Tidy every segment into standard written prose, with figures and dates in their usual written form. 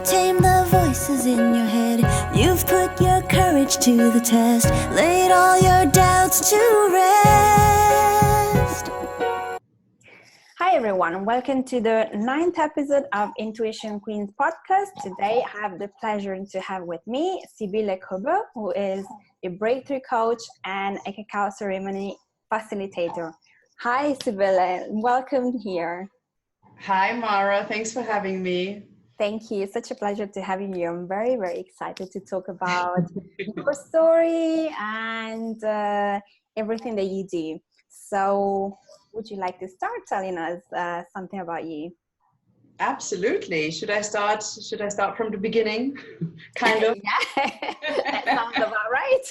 You've tamed the voices in your head. You've put your courage to the test. Laid all your doubts to rest. Hi everyone, welcome to the 9th episode of Intuition Queens podcast. Today I have the pleasure to have with me Sibylle Koelbl, who is a breakthrough coach and a cacao ceremony facilitator. Hi Sibylle, welcome here. Hi Mara, thanks for having me. Thank you, such a pleasure to have you here. I'm very, very excited to talk about your story and everything that you do. So would you like to start telling us something about you? Absolutely. Should I start from the beginning? Kind of. Yeah, that sounds about right.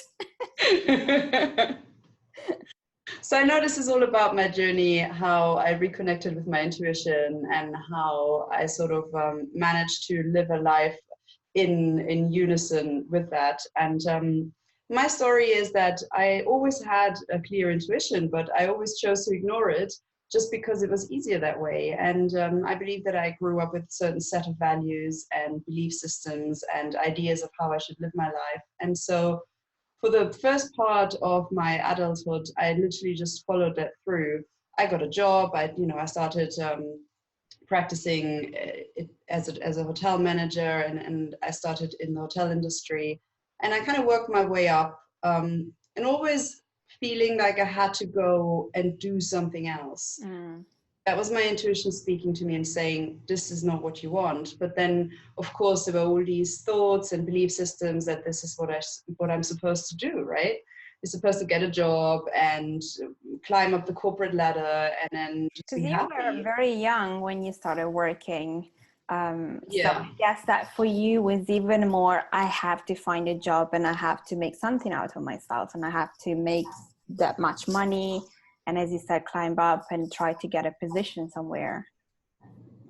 So I know this is all about my journey, how I reconnected with my intuition and how I sort of managed to live a life in unison with that. And my story is that I always had a clear intuition, but I always chose to ignore it just because it was easier that way. And I believe that I grew up with a certain set of values and belief systems and ideas of how I should live my life. And so for the first part of my adulthood, I literally just followed that through. I got a job. I started practicing as a hotel manager, and I started in the hotel industry. And I kind of worked my way up, and always feeling like I had to go and do something else. That was my intuition speaking to me and saying, this is not what you want. But then, of course, there were all these thoughts and belief systems that this is what I'm supposed to do, right? You're supposed to get a job and climb up the corporate ladder and then just be happy. You were very young when you started working. Yeah. So I guess that for you was even more, I have to find a job and I have to make something out of myself and I have to make that much money. And as you said, climb up and try to get a position somewhere.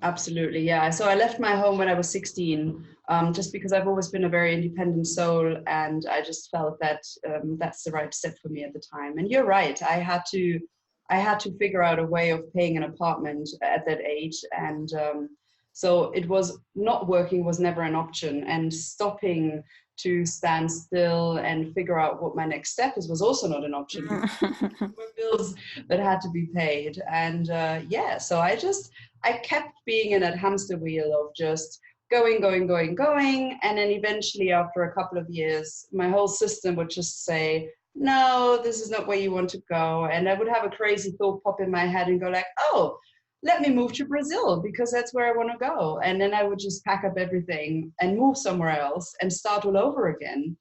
Absolutely, yeah. So I left my home when I was 16, just because I've always been a very independent soul, and I just felt that that's the right step for me at the time. And you're right, I had to figure out a way of paying an apartment at that age, and so it was not working was never an option, and stopping to stand still and figure out what my next step is was also not an option. There were bills that had to be paid, and so I kept being in that hamster wheel of just going, and then eventually after a couple of years my whole system would just say, no, this is not where you want to go, and I would have a crazy thought pop in my head and go like, oh, let me move to Brazil because that's where I want to go. And then I would just pack up everything and move somewhere else and start all over again.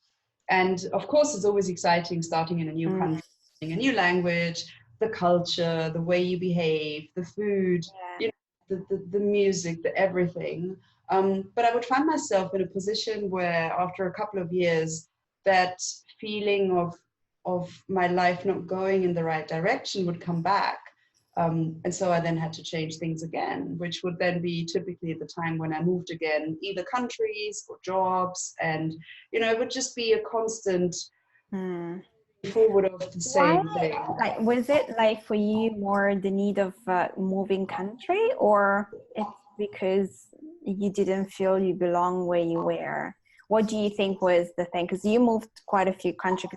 And of course, it's always exciting starting in a new country, a new language, the culture, the way you behave, the food, the music, the everything. But I would find myself in a position where after a couple of years, that feeling of my life not going in the right direction would come back. And so I then had to change things again, which would then be typically the time when I moved again, either countries or jobs. And, it would just be a constant forward of the same thing. Like, was it like for you more the need of moving country, or it's because you didn't feel you belong where you were? What do you think was the thing? Because you moved quite a few countries,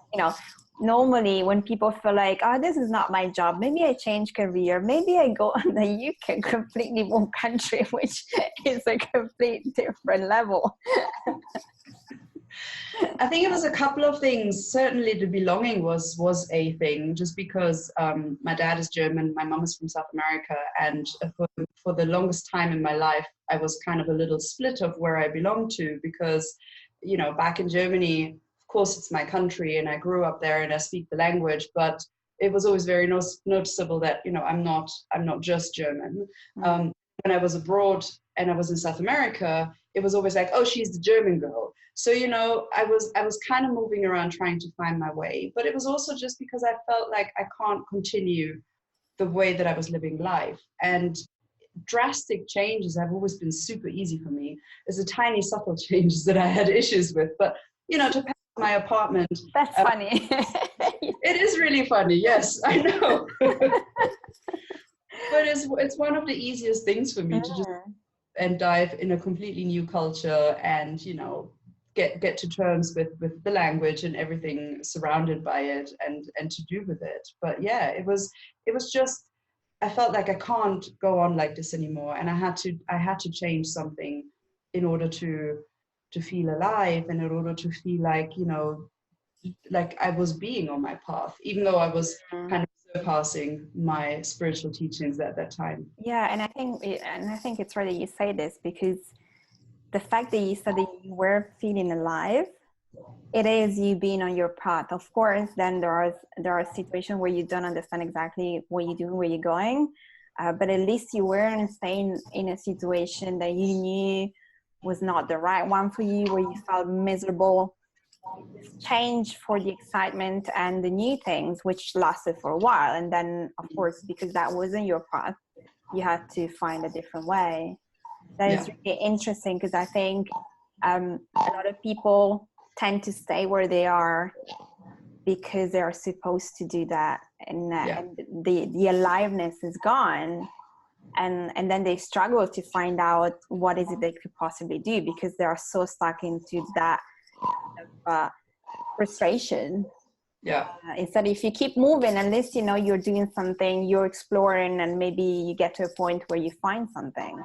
normally when people feel like, oh, this is not my job, maybe I change career, maybe I go on the you can completely move country, which is a complete different level. I think it was a couple of things. Certainly the belonging was a thing, just because my dad is German, my mom is from South America, and for the longest time in my life I was kind of a little split of where I belonged to, because back in Germany, of course, it's my country and I grew up there and I speak the language, but it was always very noticeable that, I'm not just German. When I was abroad and I was in South America, it was always like, oh, she's the German girl. So, I was kind of moving around trying to find my way, but it was also just because I felt like I can't continue the way that I was living life. And drastic changes have always been super easy for me. There's the tiny subtle changes that I had issues with, but to pack my apartment. That's funny. It is really funny. Yes, I know. But it's one of the easiest things for me to just and dive in a completely new culture, and get to terms with the language and everything surrounded by it, and to do with it. But yeah, it was just, I felt like I can't go on like this anymore, and I had to change something in order to feel alive, and in order to feel like, like I was being on my path, even though I was kind of surpassing my spiritual teachings at that time. Yeah, and I think it's right that you say this, because the fact that you said that you were feeling alive, it is you being on your path. Of course, then there are situations where you don't understand exactly what you're doing, where you're going, but at least you weren't staying in a situation that you knew was not the right one for you, where you felt miserable. Change for the excitement and the new things, which lasted for a while, and then of course, because that wasn't your path, you had to find a different way. That is really interesting, because I think a lot of people tend to stay where they are because they are supposed to do that, and the aliveness is gone, and then they struggle to find out what is it they could possibly do, because they are so stuck into that frustration. Instead, if you keep moving, at least you're doing something, you're exploring, and maybe you get to a point where you find something.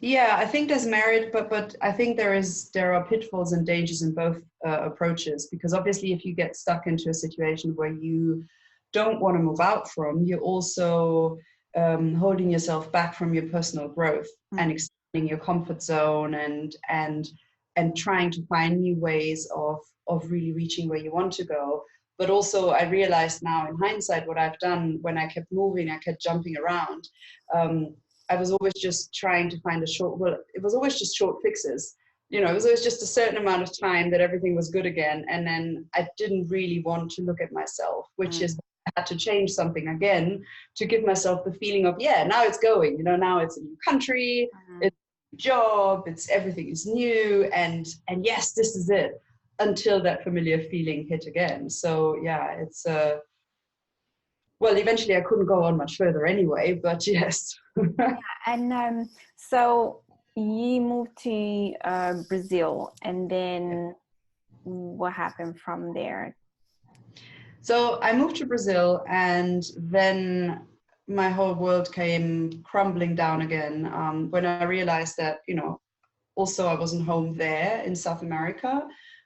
Yeah, I think there's merit, but I think there are pitfalls and dangers in both approaches, because obviously if you get stuck into a situation where you don't want to move out from, you're also holding yourself back from your personal growth and extending your comfort zone, and trying to find new ways of really reaching where you want to go. But also I realized now in hindsight what I've done when I kept moving, I kept jumping around. I was always just trying to find it was always just short fixes. It was always just a certain amount of time that everything was good again. And then I didn't really want to look at myself, which is, I had to change something again to give myself the feeling of, now it's going, now it's a new country, it's a job, everything is new. And yes, this is it, until that familiar feeling hit again. So yeah, it's well, eventually I couldn't go on much further anyway, but yes. And so you moved to Brazil, and then what happened from there? So I moved to Brazil, and then my whole world came crumbling down again when I realized that, also I wasn't home there in South America,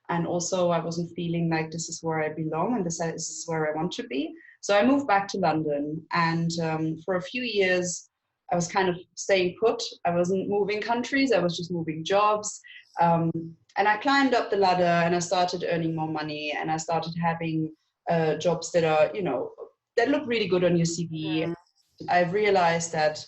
and also I wasn't feeling like this is where I belong, and this is where I want to be. So I moved back to London, and for a few years, I was kind of staying put. I wasn't moving countries, I was just moving jobs. And I climbed up the ladder, and I started earning more money, and I started having jobs that are, that look really good on your CV. I realized that,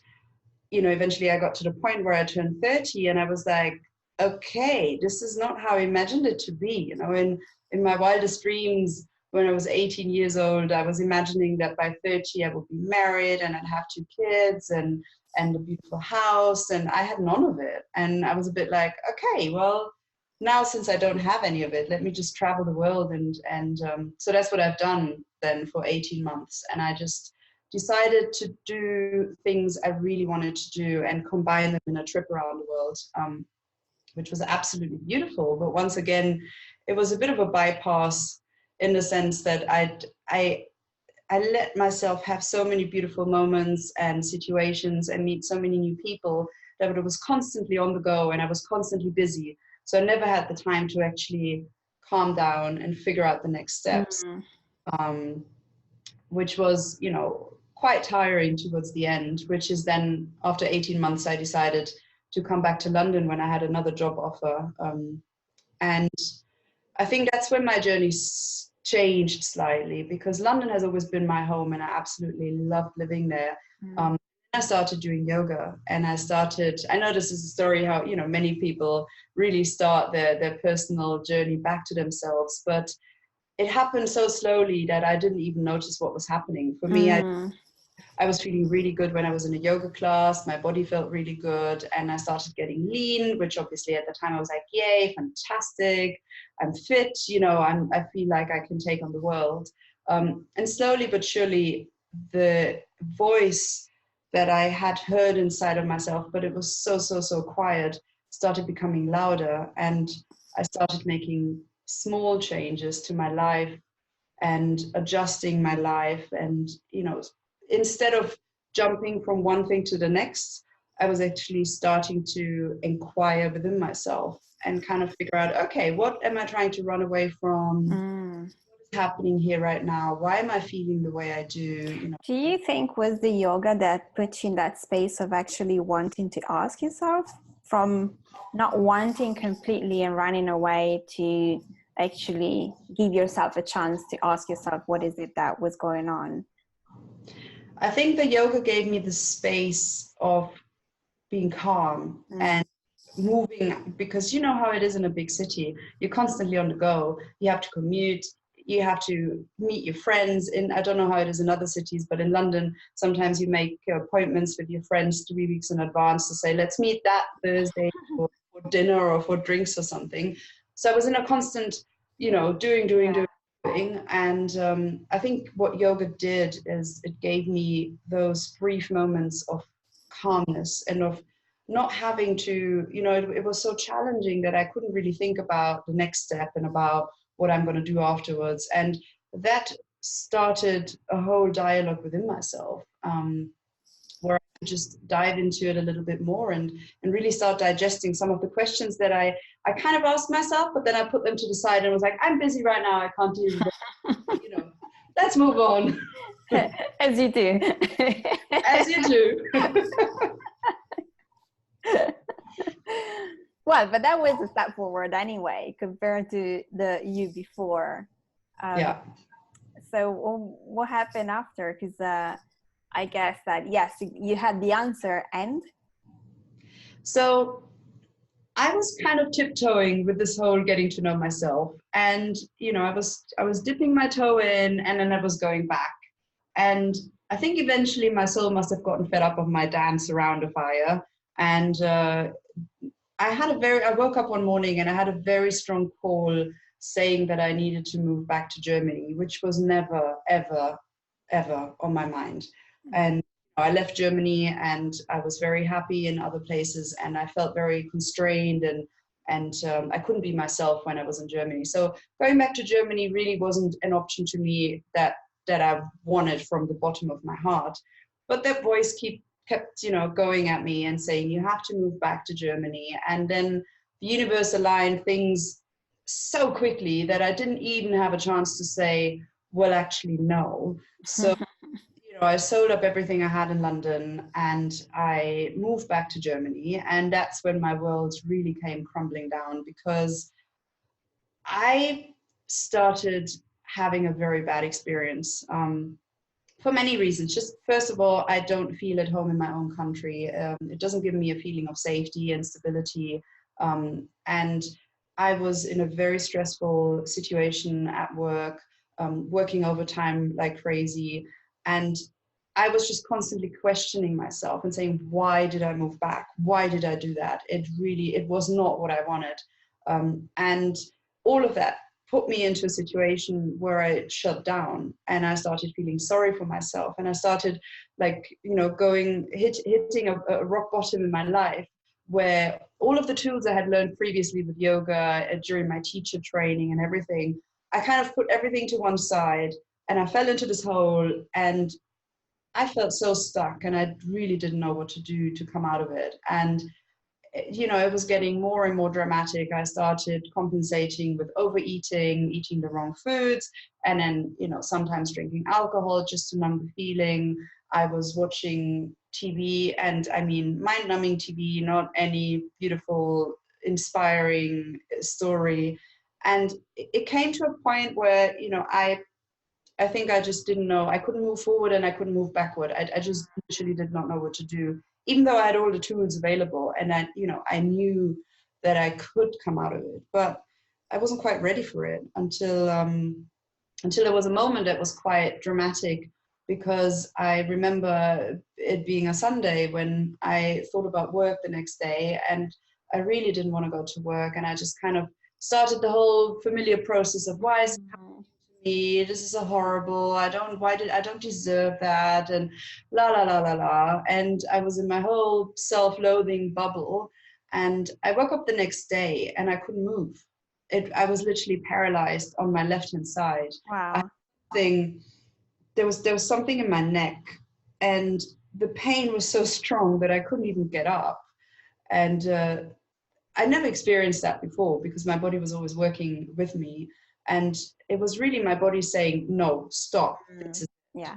eventually I got to the point where I turned 30, and I was like, okay, this is not how I imagined it to be. In my wildest dreams, when I was 18 years old, I was imagining that by 30 I would be married, and I'd have 2 kids and a beautiful house, and I had none of it. And I was a bit like, okay, well, now since I don't have any of it, let me just travel the world. And so that's what I've done then for 18 months. And I just decided to do things I really wanted to do and combine them in a trip around the world, which was absolutely beautiful. But once again, it was a bit of a bypass, in the sense that I let myself have so many beautiful moments and situations and meet so many new people that it was constantly on the go, and I was constantly busy. So I never had the time to actually calm down and figure out the next steps, which was, quite tiring towards the end, which is then after 18 months, I decided to come back to London when I had another job offer. And I think that's when my journey changed slightly, because London has always been my home, and I absolutely loved living there. I started doing yoga, and I know this is a story how, many people really start their personal journey back to themselves, but it happened so slowly that I didn't even notice what was happening. For me, I was feeling really good when I was in a yoga class. My body felt really good, and I started getting lean, which obviously at the time I was like, yay, fantastic, I'm fit, I feel like I can take on the world. And slowly but surely, the voice that I had heard inside of myself, but it was so quiet, started becoming louder. And I started making small changes to my life and adjusting my life. And, instead of jumping from one thing to the next, I was actually starting to inquire within myself and kind of figure out, okay, what am I trying to run away from? What is happening here right now? Why am I feeling the way I do? Do you think was the yoga that put you in that space of actually wanting to ask yourself, from not wanting completely and running away to actually give yourself a chance to ask yourself, what is it that was going on? I think the yoga gave me the space of being calm and moving, because you know how it is in a big city. You're constantly on the go. You have to commute. You have to meet your friends. I don't know how it is in other cities, but in London, sometimes you make appointments with your friends 3 weeks in advance to say, let's meet that Thursday for dinner or for drinks or something. So I was in a constant, doing. And I think what yoga did is it gave me those brief moments of calmness and of not having to, it was so challenging that I couldn't really think about the next step and about what I'm going to do afterwards. And that started a whole dialogue within myself, where I could just dive into it a little bit more and really start digesting some of the questions that I kind of asked myself, but then I put them to the side and was like, I'm busy right now, I can't deal with it. Let's move on. As you do. As you do. Well, but that was a step forward anyway, compared to the you before. Yeah. So what happened after? Because I guess that, yes, you had the answer, and? So I was kind of tiptoeing with this whole getting to know myself. And, I was dipping my toe in and then I was going back. And I think eventually my soul must have gotten fed up of my dance around a fire. And I woke up one morning and I had a very strong call saying that I needed to move back to Germany, which was never, ever, ever on my mind. And I left Germany and I was very happy in other places, and I felt very constrained and I couldn't be myself when I was in Germany. So going back to Germany really wasn't an option to me that I wanted from the bottom of my heart. But that voice kept going at me and saying, you have to move back to Germany. And then the universe aligned things so quickly that I didn't even have a chance to say, well, actually, no. So I sold up everything I had in London and I moved back to Germany. And that's when my world really came crumbling down, because I started having a very bad experience for many reasons. Just first of all, I don't feel at home in my own country. It doesn't give me a feeling of safety and stability. And I was in a very stressful situation at work, working overtime like crazy. And I was just constantly questioning myself and saying, why did I move back? Why did I do that? It was not what I wanted. And all of that put me into a situation where I shut down and I started feeling sorry for myself. And I started hitting a rock bottom in my life, where all of the tools I had learned previously with yoga during my teacher training and everything, I kind of put everything to one side and I fell into this hole and I felt so stuck and I really didn't know what to do to come out of it. And, it was getting more and more dramatic. I started compensating with overeating, eating the wrong foods, and then, sometimes drinking alcohol just to numb the feeling. I was watching TV, and I mean, mind-numbing TV, not any beautiful, inspiring story. And it came to a point where, I think I just didn't know. I couldn't move forward and I couldn't move backward. I just literally did not know what to do, even though I had all the tools available. And I knew that I could come out of it, but I wasn't quite ready for it until there was a moment that was quite dramatic, because I remember it being a Sunday when I thought about work the next day and I really didn't want to go to work. And I just kind of started the whole familiar process of, why is it happening to me, this is a horrible, I don't deserve that, and la la la la la. And I was in my whole self-loathing bubble, and I woke up the next day and I couldn't move. I was literally paralyzed on my left hand side. Wow. There was something in my neck, and the pain was so strong that I couldn't even get up. And I never experienced that before because my body was always working with me. And it was really my body saying, no, stop. Yeah.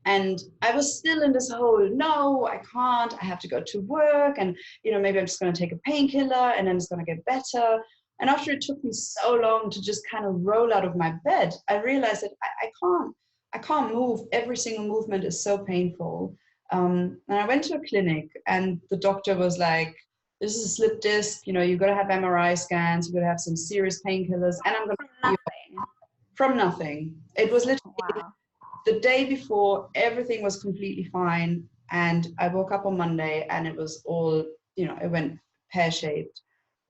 And I was still in this whole, no, I can't, I have to go to work. And, maybe I'm just going to take a painkiller and then it's going to get better. And after it took me so long to just kind of roll out of my bed, I realized that I can't move. Every single movement is so painful. And I went to a clinic and the doctor was like, this is a slip disc, you've got to have MRI scans, you've got to have some serious painkillers. And I'm going to from nothing. It was literally the day before, everything was completely fine. And I woke up on Monday and it was all, it went pear-shaped.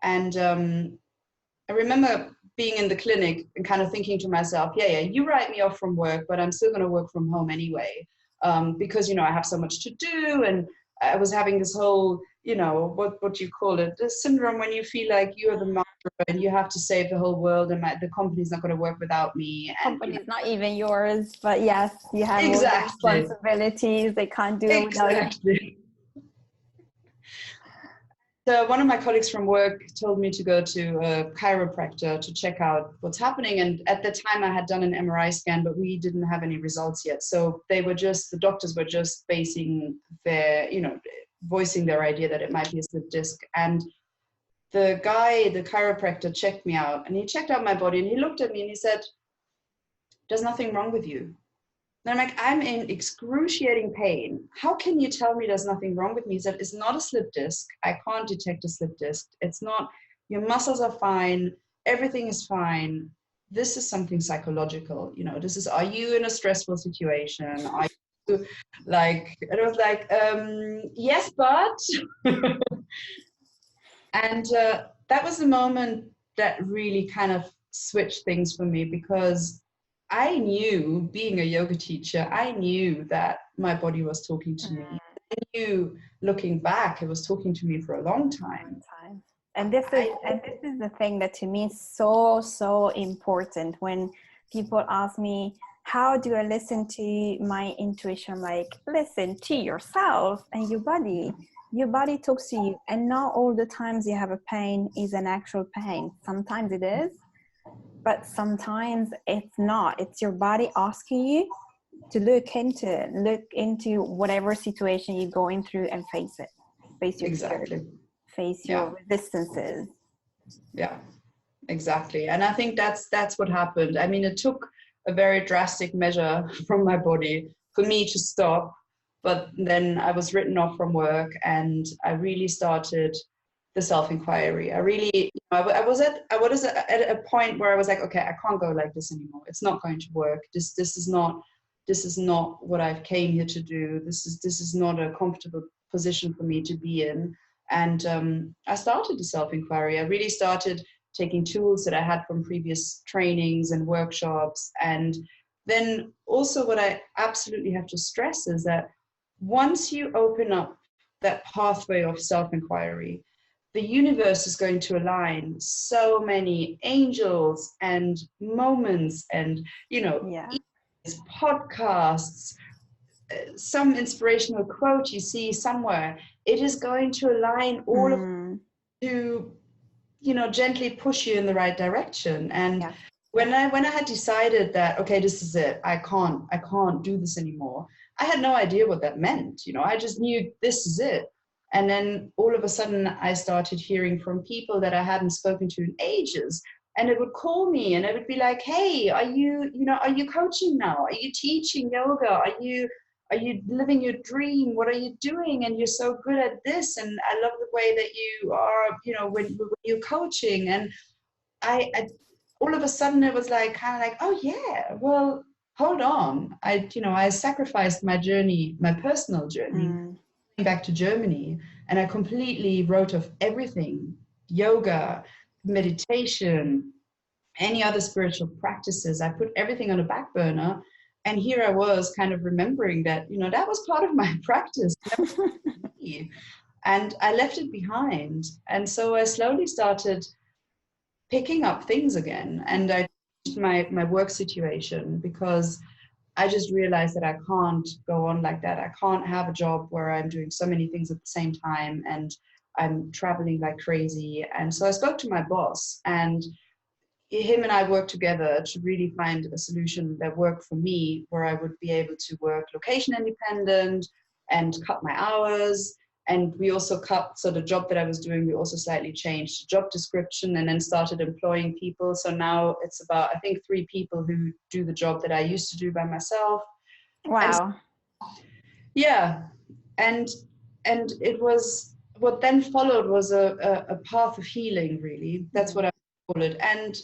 And I remember being in the clinic and kind of thinking to myself, yeah, you write me off from work, but I'm still going to work from home anyway, because, I have so much to do. And I was having this whole, what do you call it? The syndrome when you feel like you're the master and you have to save the whole world and the company's not going to work without me. And company's not even yours, but yes, you have exactly. all the responsibilities. They can't do it without you. So one of my colleagues from work told me to go to a chiropractor to check out what's happening. And at the time I had done an MRI scan, but we didn't have any results yet. So the doctors were just basing their, voicing their idea that it might be a slip disc. And the chiropractor checked me out and he checked out my body and he looked at me and he said, there's nothing wrong with you. And I'm like, I'm in excruciating pain. How can you tell me there's nothing wrong with me? He said, it's not a slip disc. I can't detect a slip disc. It's not, your muscles are fine. Everything is fine. This is something psychological. This is, are you in a stressful situation? Are you like, and I was like, yes, but. And that was the moment that really kind of switched things for me because I knew, being a yoga teacher, I knew that my body was talking to me. I knew, looking back, it was talking to me for a long time. And this is the thing that to me is so important. When people ask me, how do I listen to my intuition? I'm like, listen to yourself and your body. Your body talks to you, and not all the times you have a pain is an actual pain. Sometimes it is, but sometimes it's not. It's your body asking you to look into whatever situation you're going through and face it. Face your fears, face your resistances. Yeah, exactly. And I think that's what happened. I mean, it took a very drastic measure from my body for me to stop. But then I was written off from work and I really started the self-inquiry. I was at a point where I was like, okay, I can't go like this anymore. It's not going to work. This is not what I've came here to do. This is not a comfortable position for me to be in. And I started the self-inquiry. I really started taking tools that I had from previous trainings and workshops. And then also what I absolutely have to stress is that once you open up that pathway of self-inquiry, the universe is going to align so many angels and moments and, podcasts, some inspirational quote you see somewhere. It is going to align all of to, gently push you in the right direction. And when I had decided that, okay, this is it, I can't do this anymore. I had no idea what that meant. I just knew this is it. And then all of a sudden I started hearing from people that I hadn't spoken to in ages. And it would call me and it would be like, hey, are you coaching now? Are you teaching yoga? Are you living your dream? What are you doing? And you're so good at this. And I love the way that you are, when you're coaching. And I all of a sudden it was like, kind of like, oh yeah, well, hold on. I sacrificed my journey, my personal journey, back to Germany, and I completely wrote off everything: yoga, meditation, any other spiritual practices. I put everything on a back burner. And here I was kind of remembering that, you know, that was part of my practice. And I left it behind. And so I slowly started picking up things again. And I changed my work situation, because I just realized that I can't go on like that. I can't have a job where I'm doing so many things at the same time and I'm traveling like crazy. And so I spoke to my boss, and him and I worked together to really find a solution that worked for me, where I would be able to work location independent and cut my hours. And we also cut, so the job that I was doing, we also slightly changed the job description and then started employing people. So now it's about, I think, 3 people who do the job that I used to do by myself. Wow. Yeah. And it was, what then followed was a path of healing, really. That's what I call it. And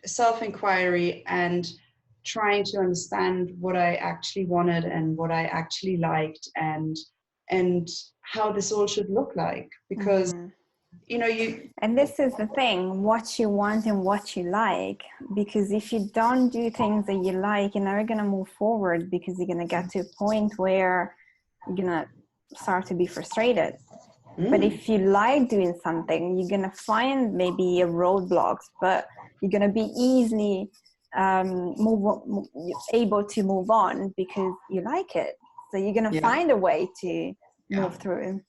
self-inquiry and trying to understand what I actually wanted and what I actually liked, and how this all should look like, because you know, and this is the thing, what you want and what you like, because if you don't do things that you like, you're never going to move forward, because you're going to get to a point where you're going to start to be frustrated. But if you like doing something, you're going to find maybe a roadblocks, but you're going to be easily able to move on because you like it. So you're going to find a way to move through.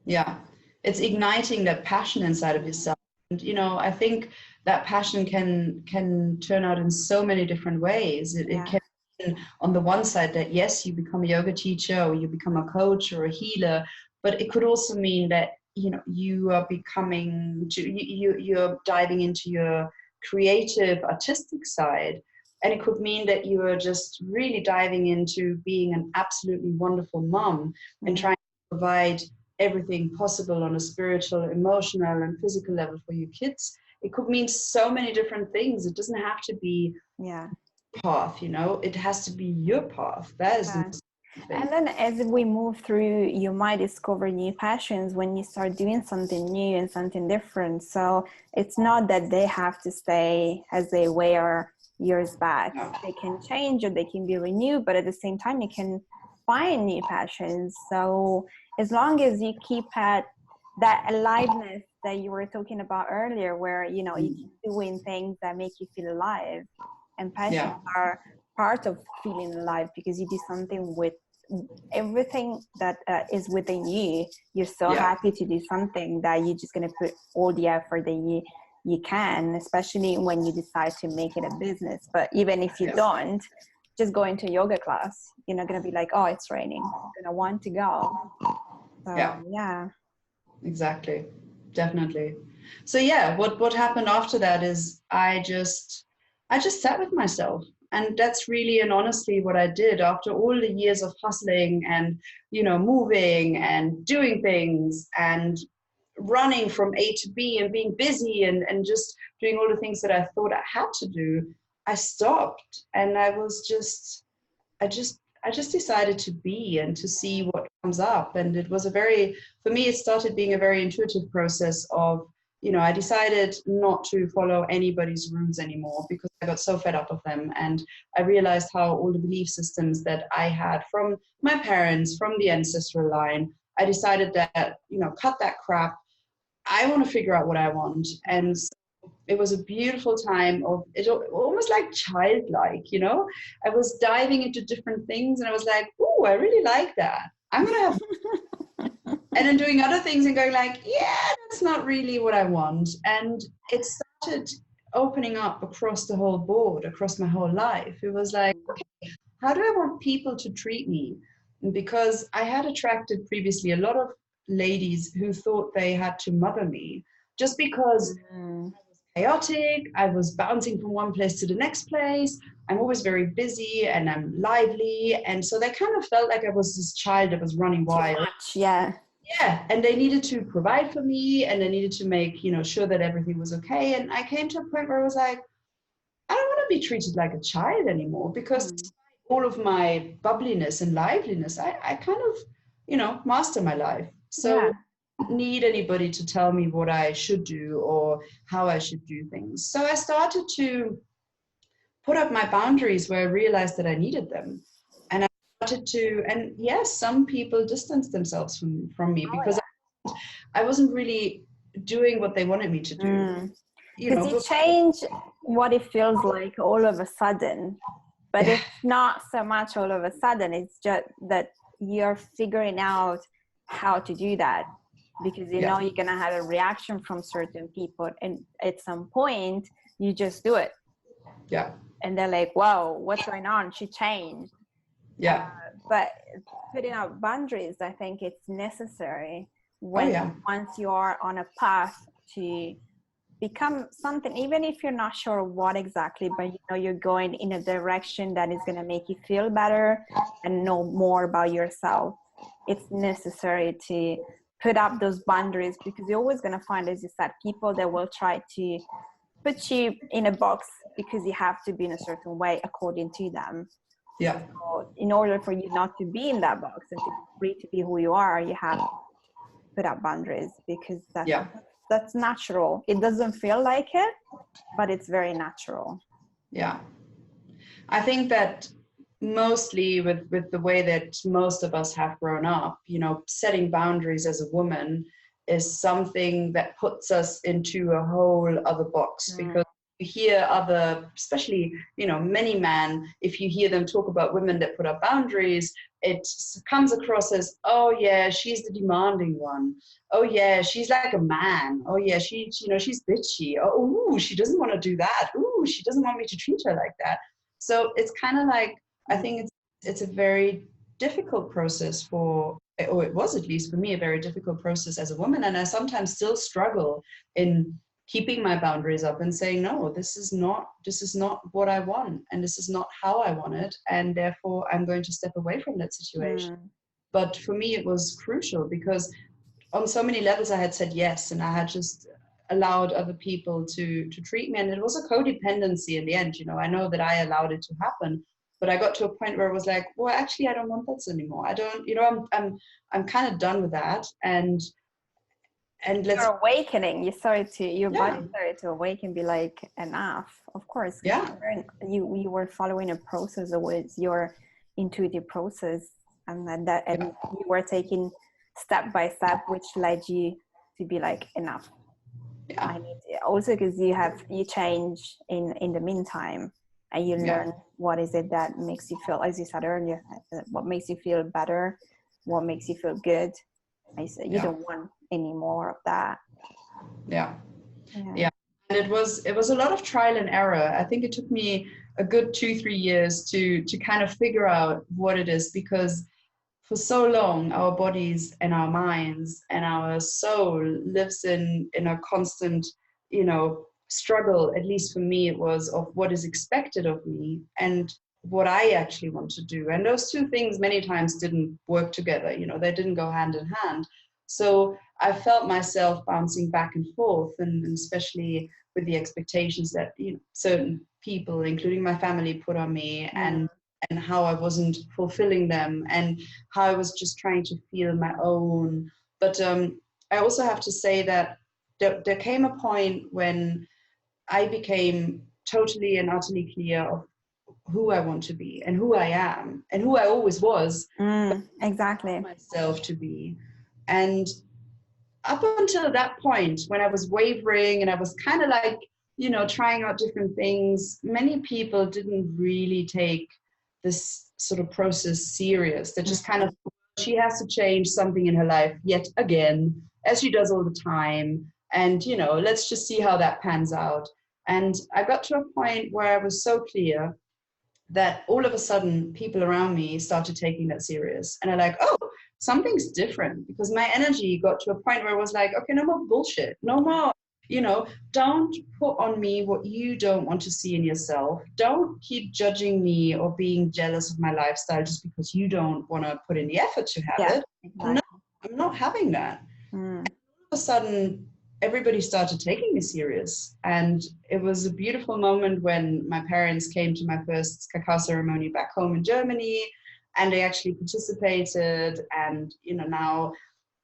Yeah, it's igniting that passion inside of yourself. And, you know, I think that passion can turn out in so many different ways. It can be on the one side that, yes, you become a yoga teacher or you become a coach or a healer, but it could also mean that, you know, you are becoming, you're diving into your creative, artistic side. And it could mean that you are just really diving into being an absolutely wonderful mom and trying to provide everything possible on a spiritual, emotional, and physical level for your kids. It could mean so many different things. It doesn't have to be path, you know, it has to be your path. That is the and then as we move through, you might discover new passions when you start doing something new and something different. So it's not that they have to stay as they were years back. They can change or they can be renewed, but at the same time you can find new passions. So as long as you keep at that aliveness that you were talking about earlier, where, you know, you keep doing things that make you feel alive, and passions are part of feeling alive, because you do something with everything that is within you. You're so happy to do something that you're just going to put all the effort that you can, especially when you decide to make it a business. But even if you don't, just going to a yoga class, you're not going to be like, oh, it's raining, I'm going to want to go. So, exactly, definitely. So what happened after that is I just sat with myself. And that's really and honestly what I did after all the years of hustling and, you know, moving and doing things and running from A to B and being busy and just doing all the things that I thought I had to do. I stopped, and I just decided to be and to see what comes up. And it was for me, it started being a very intuitive process of, you know, I decided not to follow anybody's rules anymore, because I got so fed up of them. And I realized how all the belief systems that I had from my parents, from the ancestral line, I decided that, you know, cut that crap. I want to figure out what I want. And so it was a beautiful time of it, almost like childlike, you know. I was diving into different things and I was like, oh, I really like that. I'm going to have and then doing other things and going like, yeah, that's not really what I want. And it started opening up across the whole board, across my whole life. It was like, okay, how do I want people to treat me? And because I had attracted previously a lot of ladies who thought they had to mother me, just because I was chaotic, I was bouncing from one place to the next place, I'm always very busy and I'm lively. And so they kind of felt like I was this child that was running wild. Yeah, and they needed to provide for me, and they needed to make, you know, sure that everything was okay. And I came to a point where I was like, I don't want to be treated like a child anymore, because all of my bubbliness and liveliness, I kind of, you know, master my life. So didn't need anybody to tell me what I should do or how I should do things. So I started to put up my boundaries where I realized that I needed them. And I started to, and yes, some people distanced themselves from me because I wasn't really doing what they wanted me to do. Because you change what it feels like all of a sudden, but it's not so much all of a sudden. It's just that you're figuring out how to do that, because you know you're gonna have a reaction from certain people, and at some point you just do it. Yeah. And they're like, "Whoa, what's going on? She changed." Yeah. But putting out boundaries, I think it's necessary when once you are on a path to become something, even if you're not sure what exactly, but you know you're going in a direction that is going to make you feel better and know more about yourself. It's necessary to put up those boundaries, because you're always going to find, as you said, people that will try to put you in a box because you have to be in a certain way according to them. Yeah. So in order for you not to be in that box and to be free to be who you are, you have to put up boundaries, because that's natural. It doesn't feel like it, but it's very natural. Yeah. I think that mostly with the way that most of us have grown up, you know, setting boundaries as a woman is something that puts us into a whole other box, because you hear other, especially, you know, many men, if you hear them talk about women that put up boundaries, it comes across as, oh yeah, she's the demanding one. Oh yeah, she's like a man. Oh yeah, she's bitchy. Oh, ooh, she doesn't want to do that. Ooh, she doesn't want me to treat her like that. So it's kind of like, I think it's a very difficult process or it was, at least for me, a very difficult process as a woman. And I sometimes still struggle in keeping my boundaries up and saying, no, this is not what I want, and this is not how I want it, and therefore I'm going to step away from that situation. But for me it was crucial, because on so many levels I had said yes, and I had just allowed other people to treat me, and it was a codependency in the end. You know, I know that I allowed it to happen, but I got to a point where it was like, well, actually I don't want that anymore. I don't, you know, I'm kind of done with that. And you're awakening. Your body started to awaken, be like, enough. Of course, you were following a process, or was your intuitive process, and you were taking step by step, which led you to be like, enough. I need to. Also, because you change in the meantime, and you learn what is it that makes you feel, as you said earlier, what makes you feel better, what makes you feel good. I said you don't want any more of that. Yeah. And it was a lot of trial and error. I think it took me a good 2-3 years to kind of figure out what it is, because for so long our bodies and our minds and our soul lives in a constant, you know, struggle. At least for me it was, of what is expected of me and what I actually want to do. And those two things many times didn't work together, you know, they didn't go hand in hand. So I felt myself bouncing back and forth, and especially with the expectations that, you know, certain people, including my family, put on me, and how I wasn't fulfilling them, and how I was just trying to feel my own. But I also have to say that there came a point when I became totally and utterly clear of who I want to be and who I am and who I always was. Exactly. Myself to be. And up until that point, when I was wavering and I was kind of like, you know, trying out different things, many people didn't really take this sort of process serious. They just kind of, she has to change something in her life yet again, as she does all the time. And, you know, let's just see how that pans out. And I got to a point where I was so clear that all of a sudden people around me started taking that serious. And I'm like, oh, something's different, because my energy got to a point where it was like, okay, no more bullshit, no more, you know, don't put on me what you don't want to see in yourself. Don't keep judging me or being jealous of my lifestyle just because you don't want to put in the effort to have it. Exactly. No, I'm not having that. All of a sudden, everybody started taking me serious. And it was a beautiful moment when my parents came to my first cacao ceremony back home in Germany, and they actually participated. And, you know, now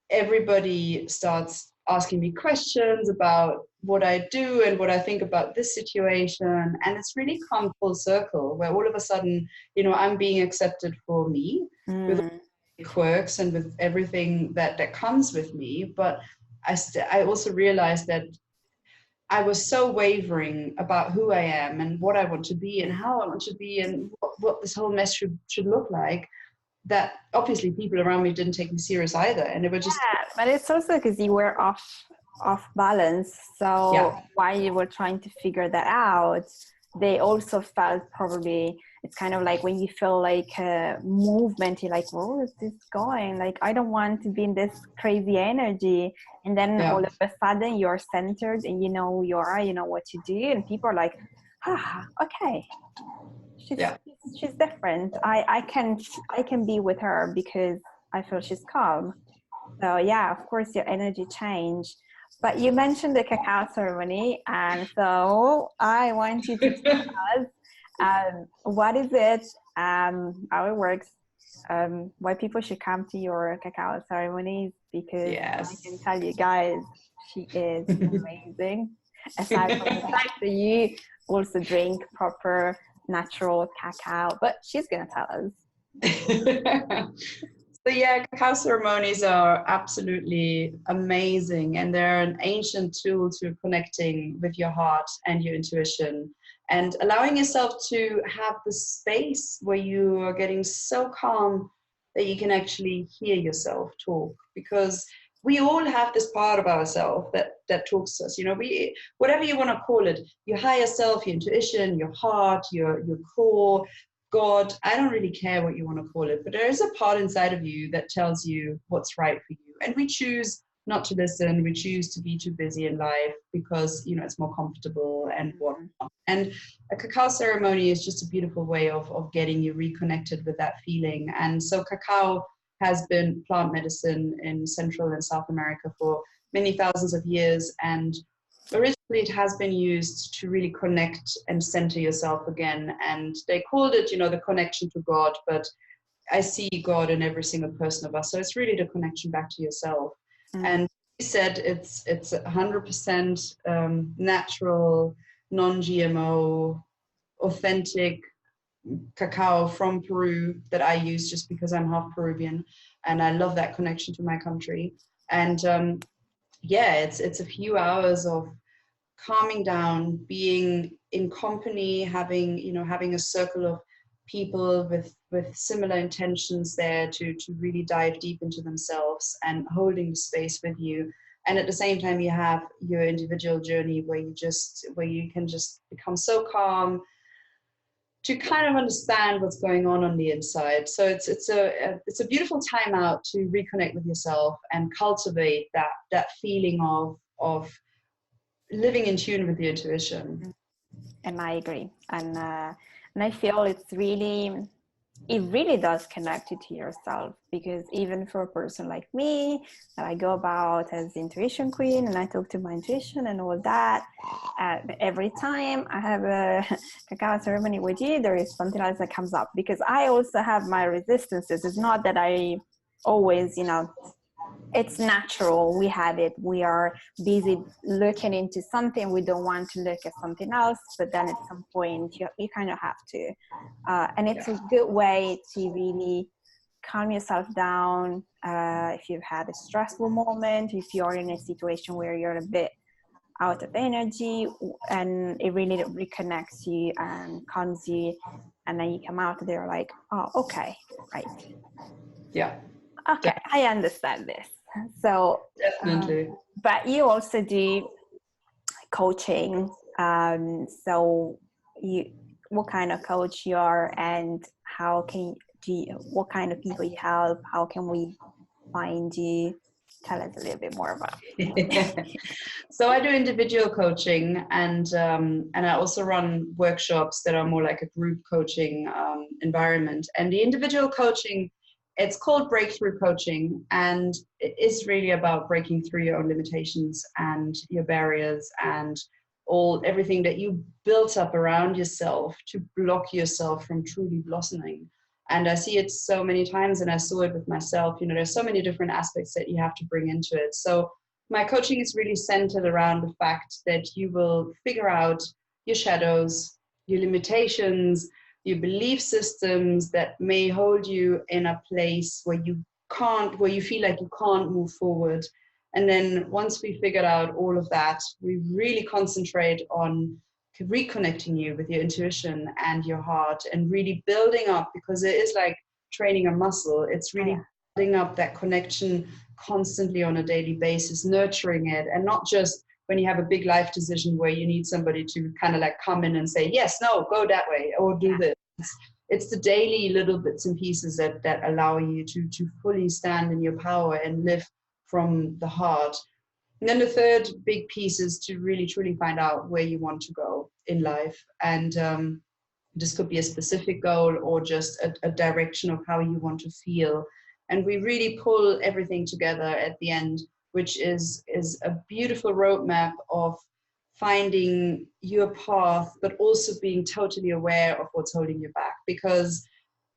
everybody starts asking me questions about what I do and what I think about this situation. And it's really come full circle where all of a sudden, you know, I'm being accepted for me with all the quirks and with everything that comes with me. But I also realized that I was so wavering about who I am and what I want to be and how I want to be and what this whole mess should look like, that obviously people around me didn't take me serious either. And it was just... Yeah, but it's also because you were off balance. So Yeah. while you were trying to figure that out, they also felt probably, it's kind of like when you feel like a movement, you're like, where is this going? Like, I don't want to be in this crazy energy. And then all of a sudden you're centered and you know who you are, you know what to do. And people are like, okay, she's different. I can be with her because I feel she's calm. So yeah, of course your energy changed. But you mentioned the cacao ceremony, and so I want you to tell us what is it, how it works, why people should come to your cacao ceremonies, because I can tell you guys, she is amazing. Aside from the fact that you also drink proper natural cacao, but she's gonna tell us. So yeah, cacao ceremonies are absolutely amazing, and they're an ancient tool to connecting with your heart and your intuition and allowing yourself to have the space where you are getting so calm that you can actually hear yourself talk, because we all have this part of ourselves that talks to us. You know, whatever you want to call it, your higher self, your intuition, your heart, your core, God, I don't really care what you want to call it, but there is a part inside of you that tells you what's right for you. And we choose not to listen. We choose to be too busy in life because, you know, it's more comfortable and whatnot. And a cacao ceremony is just a beautiful way of getting you reconnected with that feeling. And so cacao has been plant medicine in Central and South America for many thousands of years. And originally it has been used to really connect and center yourself again. And they called it, you know, the connection to God, but I see God in every single person of us. So it's really the connection back to yourself. And he said it's 100% natural, non-GMO, authentic cacao from Peru that I use just because I'm half Peruvian and I love that connection to my country. And it's a few hours of calming down, being in company, having a circle of people with similar intentions there to really dive deep into themselves and holding the space with you. And at the same time, you have your individual journey where you can just become so calm to kind of understand what's going on the inside. So it's a beautiful time out to reconnect with yourself and cultivate that feeling of living in tune with your intuition. And I agree. And I feel it really does connect you to yourself, because even for a person like me, that I go about as the intuition queen and I talk to my intuition and all that, every time I have a cacao ceremony with you, there is something else that comes up, because I also have my resistances. It's not that I always, it's natural. We have it. We are busy looking into something. We don't want to look at something else, but then at some point you kind of have to. And it's a good way to really calm yourself down. If you've had a stressful moment, if you're in a situation where you're a bit out of energy, and it really reconnects you and calms you. And then you come out there like, oh, okay, right. Yeah. Okay, I understand this. So definitely. But you also do coaching. So what kind of coach you are, and what kind of people you help? How can we find you? Tell us a little bit more about it. So I do individual coaching, and I also run workshops that are more like a group coaching environment. And the individual coaching, it's called breakthrough coaching, and it is really about breaking through your own limitations and your barriers and everything that you built up around yourself to block yourself from truly blossoming. And I see it so many times, and I saw it with myself. There's so many different aspects that you have to bring into it. So my coaching is really centered around the fact that you will figure out your shadows, your limitations, your belief systems that may hold you in a place where you feel like you can't move forward. And then once we figured out all of that, we really concentrate on reconnecting you with your intuition and your heart, and really building up, because it is like training a muscle. It's really building up that connection constantly on a daily basis, nurturing it, and not just when you have a big life decision where you need somebody to kind of like come in and say, yes, no, go that way, or do this. It's the daily little bits and pieces that allow you to fully stand in your power and live from the heart. And then the third big piece is to really truly find out where you want to go in life. And this could be a specific goal or just a direction of how you want to feel. And we really pull everything together at the end, which is a beautiful roadmap of finding your path, but also being totally aware of what's holding you back. Because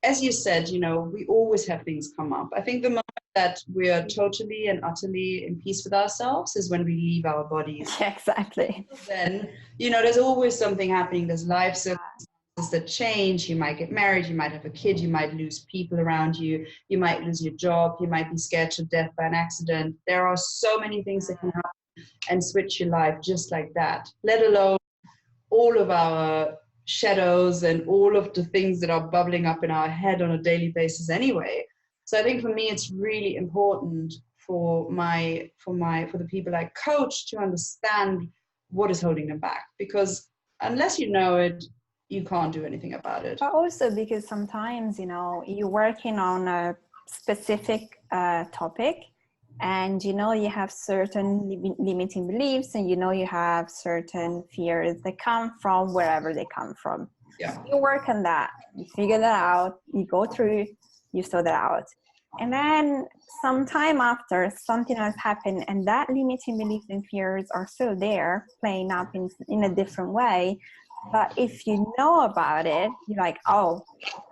as you said, we always have things come up. I think the moment that we are totally and utterly in peace with ourselves is when we leave our bodies. Yeah, exactly. Then, there's always something happening. There's life circumstances that change. You might get married, you might have a kid, you might lose people around you, you might lose your job, you might be scared to death by an accident. There are so many things that can happen and switch your life just like that, let alone all of our shadows and all of the things that are bubbling up in our head on a daily basis anyway. So I think for me, it's really important for the people I coach to understand what is holding them back, because unless you know it, you can't do anything about it. But also because sometimes, you're working on a specific topic, and you have certain limiting beliefs, and you have certain fears that come from wherever they come from. Yeah. You work on that, you figure that out, you go through, you sort that out. And then sometime after, something else happened, and that limiting beliefs and fears are still there, playing up in a different way. But if you know about it, you're like, oh,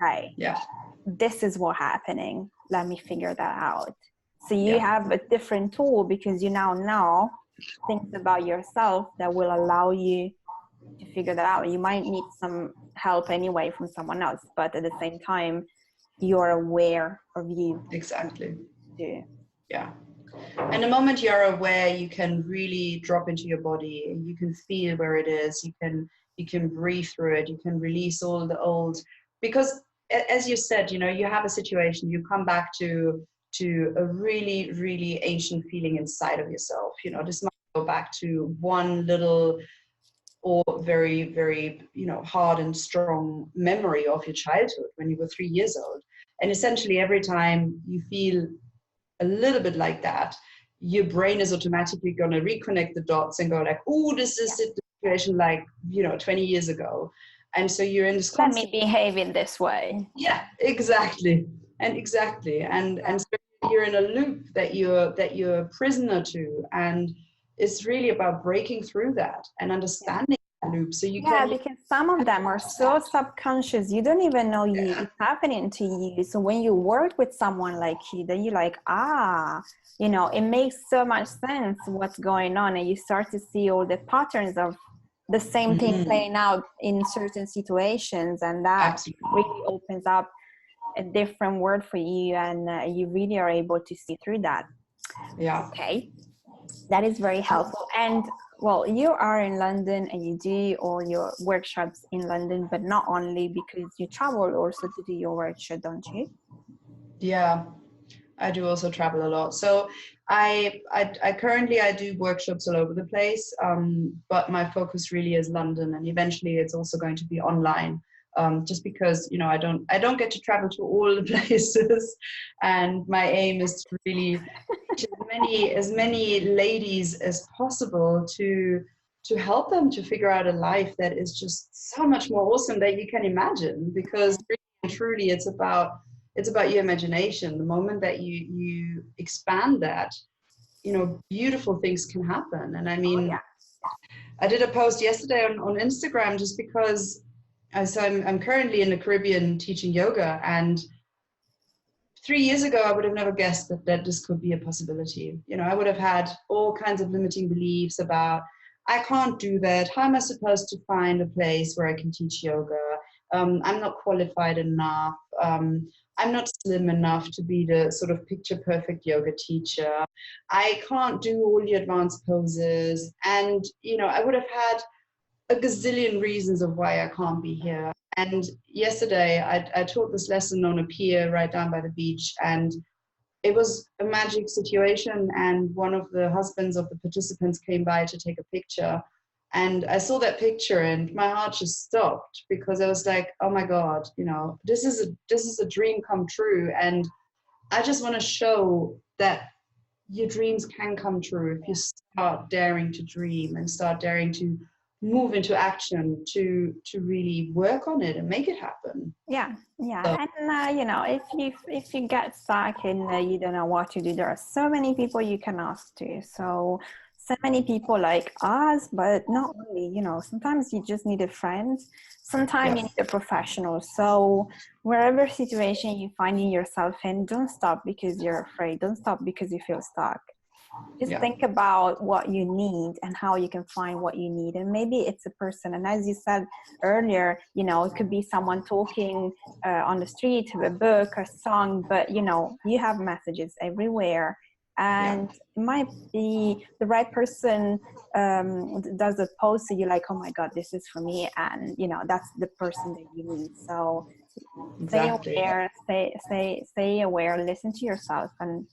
okay, yeah, this is what's happening. Let me figure that out. So you have a different tool, because you now know things about yourself that will allow you to figure that out. You might need some help anyway from someone else, but at the same time, you're aware of you. Exactly. Yeah. And the moment you're aware, you can really drop into your body, and you can feel where it is. You can breathe through it. You can release all the old, because as you said, you have a situation, you come back to a really, really ancient feeling inside of yourself. This might go back to one little or very, very, hard and strong memory of your childhood when you were 3 years old. And essentially every time you feel a little bit like that, your brain is automatically going to reconnect the dots and go like, oh, this is the situation like, 20 years ago. And so you're in this constant... Let me behave in this way. Yeah, exactly. And so you're in a loop that you're a prisoner to. And it's really about breaking through that and understanding that loop. So you can... because some of them are so subconscious, you don't even know it's happening to you. So when you work with someone like you, then you're like, it makes so much sense what's going on. And you start to see all the patterns of the same thing playing out in certain situations. And that really opens up a different world for you. And you really are able to see through that. Yeah. Okay. That is very helpful. And well, you are in London and you do all your workshops in London, but not only, because you travel also to do your workshop, don't you? Yeah, I do also travel a lot. So I currently do workshops all over the place, but my focus really is London, and eventually it's also going to be online. Just because I don't get to travel to all the places, and my aim is to really as many ladies as possible to help them to figure out a life that is just so much more awesome than you can imagine. Because really and truly, it's about your imagination. The moment that you expand that, beautiful things can happen. And I mean, I did a post yesterday on Instagram just because I'm currently in the Caribbean teaching yoga, and 3 years ago, I would have never guessed that this could be a possibility. You know, I would have had all kinds of limiting beliefs about, I can't do that. How am I supposed to find a place where I can teach yoga? I'm not qualified enough. I'm not slim enough to be the sort of picture perfect yoga teacher. I can't do all the advanced poses. And, you know, I would have had a gazillion reasons of why I can't be here. And yesterday I taught this lesson on a pier right down by the beach, and it was a magic situation. And one of the husbands of the participants came by to take a picture. And I saw that picture and my heart just stopped, because I was like, oh my God, you know, this is a dream come true. And I just want to show that your dreams can come true if you start daring to dream and start daring to move into action, to really work on it and make it happen. Yeah. And you know, if you get stuck and you don't know what to do, there are so many people you can ask to. So many people like us, but not only, you know, sometimes you just need a friend, sometimes you need a professional. So wherever situation you finding yourself in, don't stop because you're afraid, don't stop because you feel stuck. Just think about what you need and how you can find what you need. And maybe it's a person. And as you said earlier, you know, it could be someone talking on the street, a book, a song, but, you know, you have messages everywhere. And it might be the right person does a post, so you're like, oh my God, this is for me. And, you know, that's the person that you need. So stay aware, stay aware, listen to yourself, and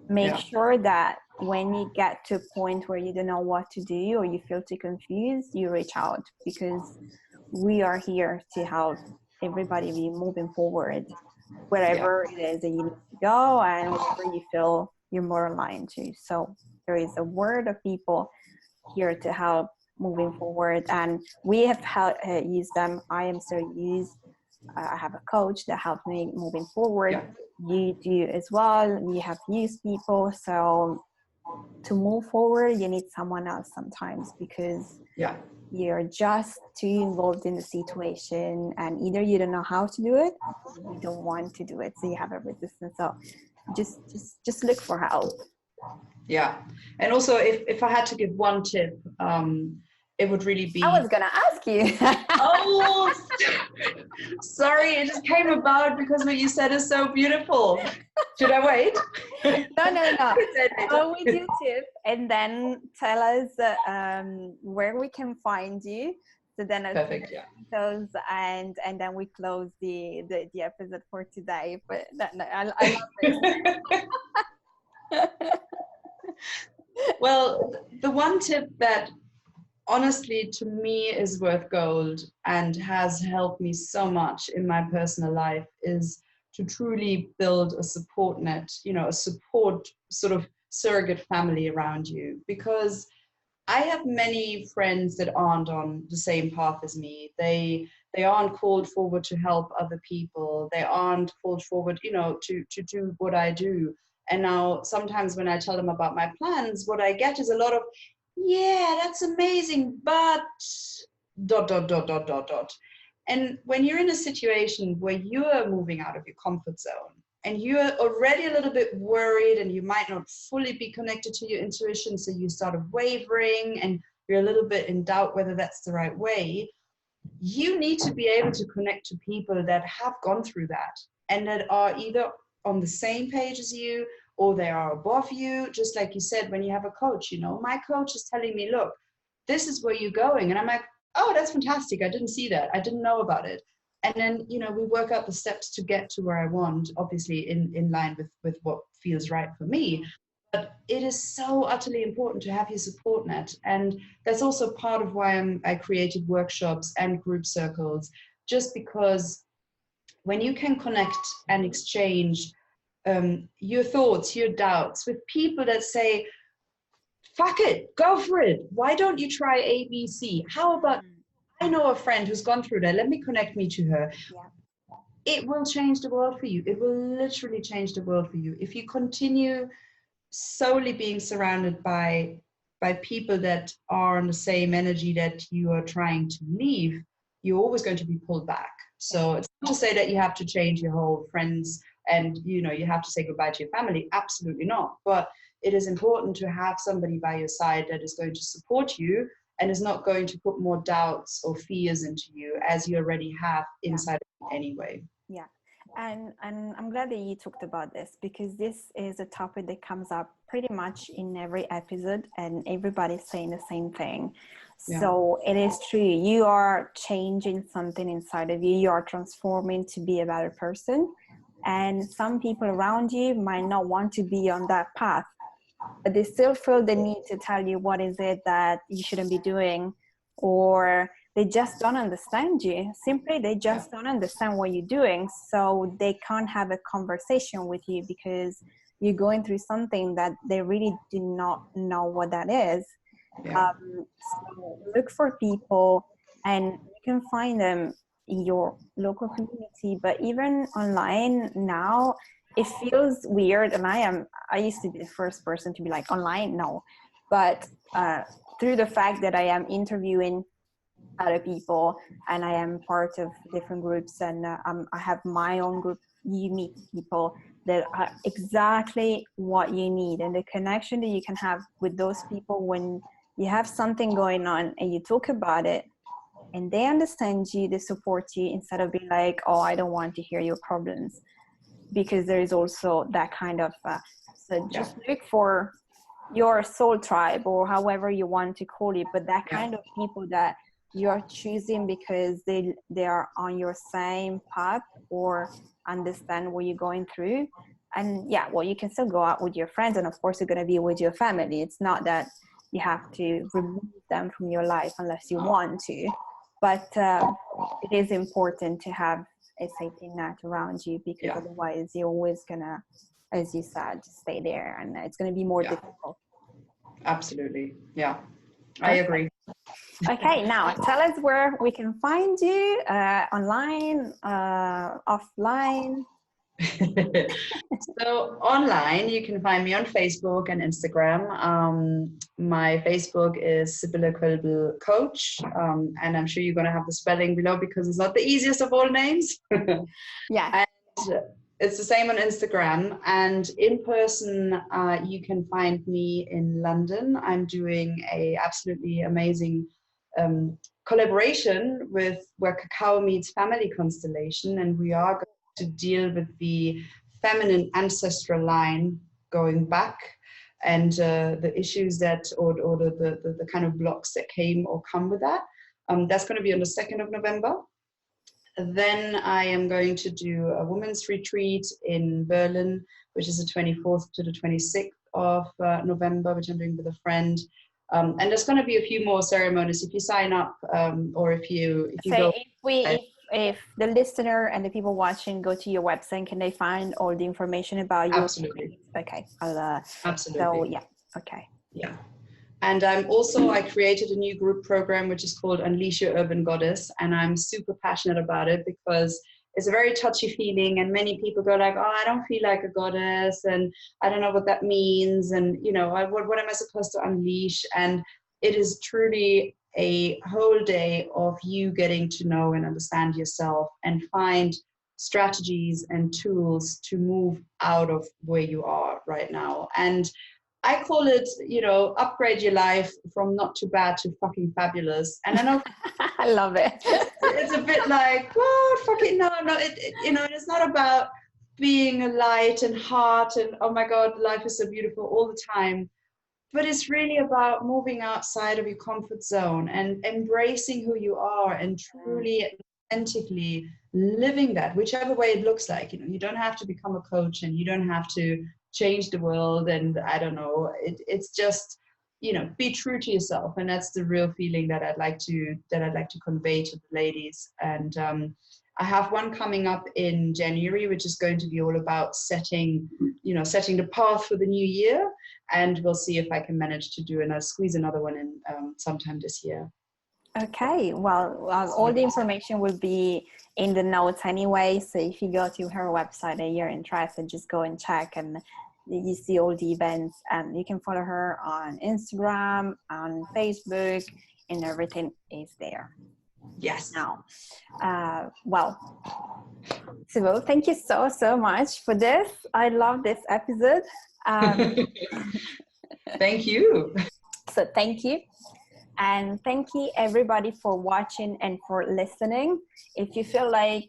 make sure that when you get to a point where you don't know what to do or you feel too confused, you reach out, because we are here to help everybody be moving forward wherever it is that you need to go and wherever you feel you're more aligned to. So there is a word of people here to help moving forward, and we have used them. I am still used. I have a coach that helped me moving forward. You do as well. We have used people. So to move forward, you need someone else sometimes, because you're just too involved in the situation, and either you don't know how to do it, or you don't want to do it, so you have a resistance. So just look for help. And also, if I had to give one tip, it would really be, I was gonna ask you. Oh, sorry, it just came about because what you said is so beautiful. Should I wait? No. Go with your tip and then tell us where we can find you. So then perfect, those and then we close the episode for today. But I love this. Well, the one tip that honestly to me is worth gold and has helped me so much in my personal life is to truly build a support net, you know, a support sort of surrogate family around you. Because I have many friends that aren't on the same path as me. They aren't called forward to help other people. They aren't called forward, you know, to do what I do. And now sometimes when I tell them about my plans, what I get is a lot of, yeah, that's amazing, but ... And when you're in a situation where you are moving out of your comfort zone and you're already a little bit worried and you might not fully be connected to your intuition, so you start wavering and you're a little bit in doubt whether that's the right way, you need to be able to connect to people that have gone through that and that are either on the same page as you or they are above you. Just like you said, when you have a coach, you know, my coach is telling me, look, this is where you're going. And I'm like, oh, that's fantastic. I didn't see that. I didn't know about it. And then, you know, we work out the steps to get to where I want, obviously in line with what feels right for me. But it is so utterly important to have your support net. And that's also part of why I created workshops and group circles, just because when you can connect and exchange your thoughts, your doubts with people that say, fuck it, go for it. Why don't you try ABC? How about, I know a friend who's gone through that. Let me connect me to her. It will change the world for you. It will literally change the world for you. If you continue solely being surrounded by people that are on the same energy that you are trying to leave, you're always going to be pulled back. So it's not to say that you have to change your whole friends and, you have to say goodbye to your family. Absolutely not. But it is important to have somebody by your side that is going to support you and is not going to put more doubts or fears into you, as you already have inside anyway. Yeah. And I'm glad that you talked about this, because this is a topic that comes up pretty much in every episode, and everybody's saying the same thing. Yeah. So it is true. You are changing something inside of you. You are transforming to be a better person. And some people around you might not want to be on that path, but they still feel the need to tell you what is it that you shouldn't be doing, or they just don't understand you. Simply, they just don't understand what you're doing. So they can't have a conversation with you because you're going through something that they really do not know what that is. Yeah. So look for people, and you can find them in your local community, but even online now, it feels weird. And I used to be the first person to be like, online, no. But through the fact that I am interviewing other people and I am part of different groups, and I have my own group, you meet people that are exactly what you need, and the connection that you can have with those people when you have something going on and you talk about it and they understand you, they support you, instead of being like, oh, I don't want to hear your problems, because there is also that kind of so just look for your soul tribe, or however you want to call it, but that kind of people that you're choosing because they are on your same path or understand what you're going through. And well, you can still go out with your friends, and of course you're going to be with your family. It's not that you have to remove them from your life unless you want to, but it is important to have a safety net around you, because otherwise you're always gonna, as you said, stay there, and it's going to be more difficult. Absolutely. Yeah, I agree. Okay, now tell us where we can find you, online, offline. So online, you can find me on Facebook and Instagram. My Facebook is Sibylle Koelbl Coach, and I'm sure you're going to have the spelling below because it's not the easiest of all names. Yeah. And it's the same on Instagram, and in person, you can find me in London. I'm doing a absolutely amazing collaboration with where Cacao meets Family Constellation, and we are going to deal with the feminine ancestral line going back, and the issues that or the kind of blocks that came or come with that. That's going to be on the 2nd of November. Then I am going to do a women's retreat in Berlin, which is the 24th to the 26th of November, which I'm doing with a friend. And there's going to be a few more ceremonies if you sign up, or if you so go. If the listener and the people watching go to your website, can they find all the information about you? Absolutely. Okay. Absolutely. So okay. Yeah. And I created a new group program, which is called Unleash Your Urban Goddess. And I'm super passionate about it because it's a very touchy feeling. And many people go like, oh, I don't feel like a goddess. And I don't know what that means. And, what am I supposed to unleash? And it is truly a whole day of you getting to know and understand yourself and find strategies and tools to move out of where you are right now. And I call it, upgrade your life from not too bad to fucking fabulous. And I know I love it. It's a bit like, what? Fucking no. It's not about being a light and heart and, oh my God, life is so beautiful all the time. But it's really about moving outside of your comfort zone and embracing who you are and truly, authentically living that, whichever way it looks like. You don't have to become a coach, and you don't have to change the world, and I don't know, it's just, be true to yourself. And that's the real feeling that I'd like to convey to the ladies. And I have one coming up in January, which is going to be all about setting the path for the new year. And we'll see if I can manage to squeeze another one in sometime this year. Okay, well, all the information will be in the notes anyway. So if you go to her website and you're interested, just go and check, and you see all the events. And you can follow her on Instagram, on Facebook, and everything is there. Yes. now. Well, Sibylle, thank you so much for this. I love this episode. Thank you. So thank you. And thank you everybody for watching and for listening. If you feel like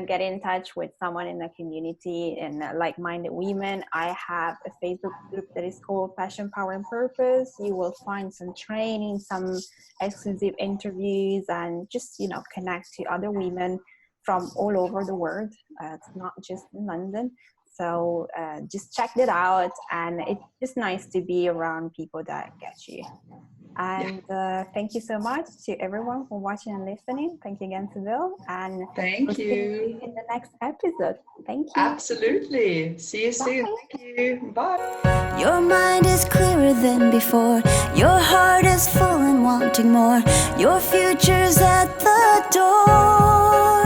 get in touch with someone in the community and like-minded women, I have a Facebook group that is called Passion, Power and Purpose. You will find some training, some exclusive interviews, and just, you know, connect to other women from all over the world. It's not just in London. So just check that out, and it's just nice to be around people that get you. And thank you so much to everyone for watching and listening. Thank you again, Sibylle. And thank we'll see you in the next episode. Thank you. Absolutely. See you soon. Bye. Thank you. Bye. Your mind is clearer than before. Your heart is full and wanting more. Your future's at the door.